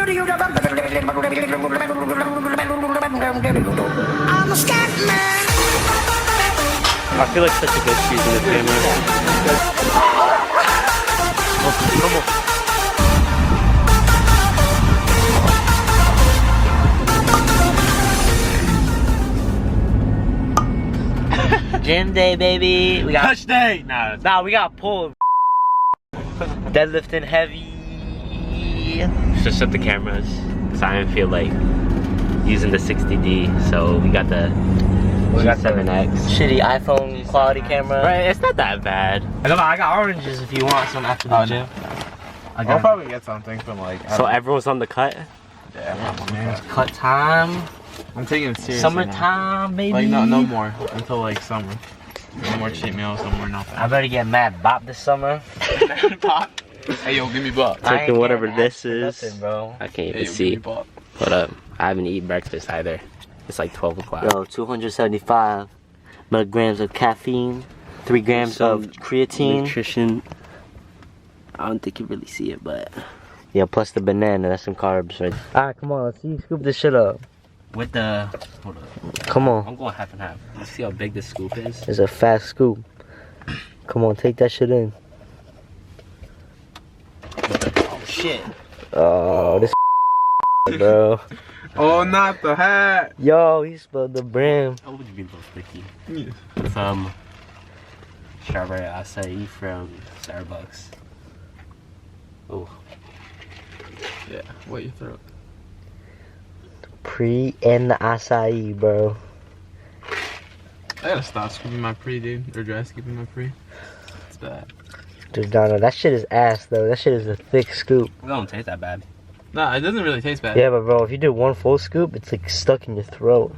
I'm a scat man. I feel like such a good shoot in this game, man. Oh, come on. Gym day, baby. We got Touch day! Nah, we got pulled. Deadlifting heavy. just shut the cameras because I didn't feel like using the 60D. So we got the 7X. Shitty iPhone quality camera. Right, it's not that bad. I got oranges if you want some after the gym. I'll probably get something from like. So everyone's on the cut. Yeah, Man, it's cut time. I'm taking it seriously. Summertime, baby. Like no more until like summer. No more cheat meals, no more nothing. I better get mad bop this summer. Pop. Hey yo, give me bop. I ain't Taking whatever getting this asked for is. nothing, bro. I can't Hey, even yo, give see. me bop. Hold up. I haven't eaten breakfast either. It's like 12 o'clock. Yo, 275 milligrams of caffeine, 3 grams of creatine. Nutrition. I don't think you really see it, but Yeah, plus the banana. That's some carbs, right? Alright, come on. Let's see. Scoop this shit up. with the hold up. Come on. I'm going half and half. You see how big this scoop is? It's a fast scoop. Come on, take that shit in. Oh shit. Oh, this bro. Oh, not the hat. Yo, he spilled the brim. How would you be a little sticky? Yes. Some strawberry acai from Starbucks. Oh. Yeah, wet your throat. Pre and the acai, bro. I gotta stop scooping my pre, dude. Or dry scooping my pre. It's bad. Dude, no, that shit is ass, though. That shit is a thick scoop. It don't taste that bad. Nah, it doesn't really taste bad. Yeah, but bro, if you do one full scoop, it's like stuck in your throat.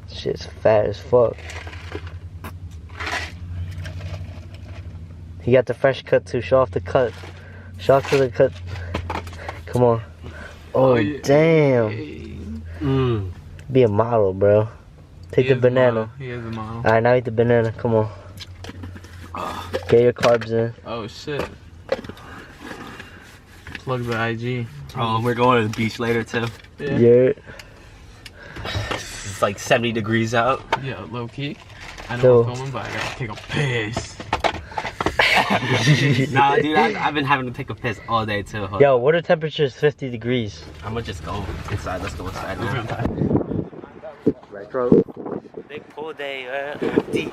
Shit's fat as fuck. He got the fresh cut too. Show off the cut. Show off to the cut. Come on. Oh, yeah. damn. Mmm. Be a model, bro. Take the banana. He is a model. Alright, now eat the banana. Come on. Get your carbs in. Oh shit. Plug the IG. Oh, we're going to the beach later too. Yeah. It's like 70 degrees out. Yeah, low key. I know Yo. I'm filming, but I gotta take a piss. Nah, dude, I've been having to take a piss all day too. Hold Yo, water temperature is 50 degrees. I'm gonna just go inside. Let's go inside now. Right, bro. Big pool day, deep.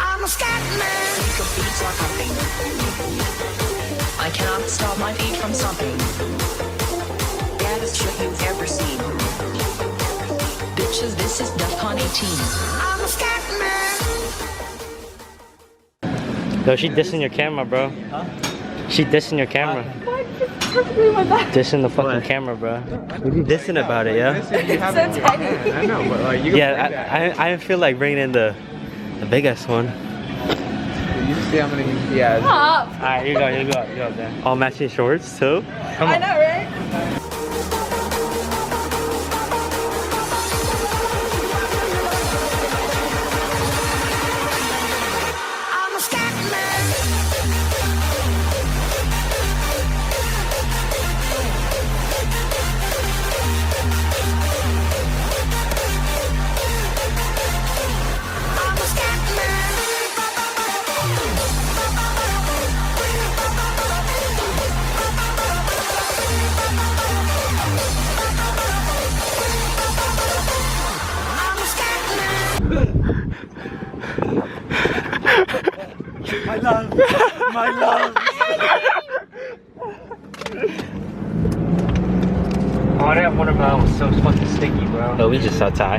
I'm a scat man. Your feet are pumping. I cannot stop my feet from stomping. Baddest shit you've ever seen. Bitches, this is DEFCON 18. I'm a scat man. Yo, she dissing your camera, bro. Huh? She dissing your camera. Dissing the fucking camera, bro. What are you dissing about it, yeah? It's so tiny. I know, but like you. Yeah, I feel like bringing in the biggest one. You see how many he has. Alright, you go, there. All matching shorts too. Come on. I know, right? I'm a scat man. I'm a scat man. I'm a scat man. Oh, that watermelon was so fucking sticky, bro. Oh, we just saw Ty.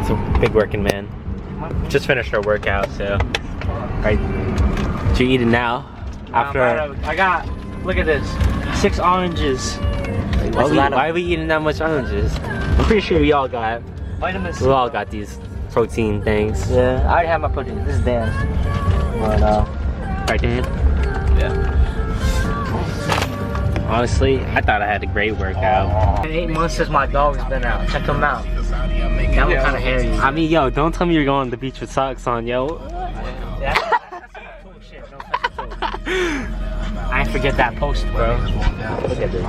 It's a big working man. Just finished our workout, so. Right. What you eating now? After. I got, look at this, 6 oranges. Why are we eating that much oranges? I'm pretty sure we all got Vitamins. these protein things. Yeah, I already have my protein. This is Dan. But, Right, Dan? Yeah. honestly, I thought I had a great workout. 8 months since my dog's been out. Check him out. That one kind of hairy. I mean, yo, don't tell me you're going to the beach with socks on, yo. Yeah. I ain't forget that post, bro. Look at this.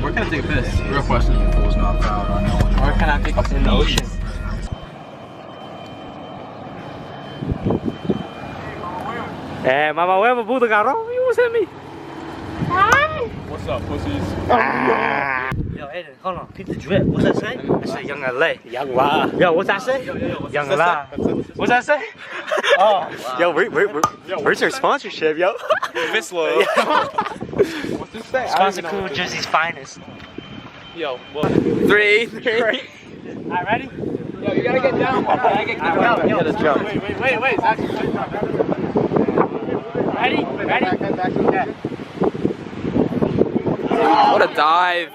Where can I take a piss? Real question. Where can I take a piss? In the ocean. Eh, mamá huevo, puto cabrón, you was hit me. What's up, pussies? Yo, Aiden, hold on. Peep the drip. What's that say? That say Young LA. Young La. Yo, what's that say? Young La. What's that say? Oh. Yo, where's your sponsorship, yo? Vislo. What's this say? Sponsor Cool Jersey's finest. Yo, well, 3. Alright, ready? Yo, you gotta get down. Yo, Let's jump. Wait. Ready? What a dive.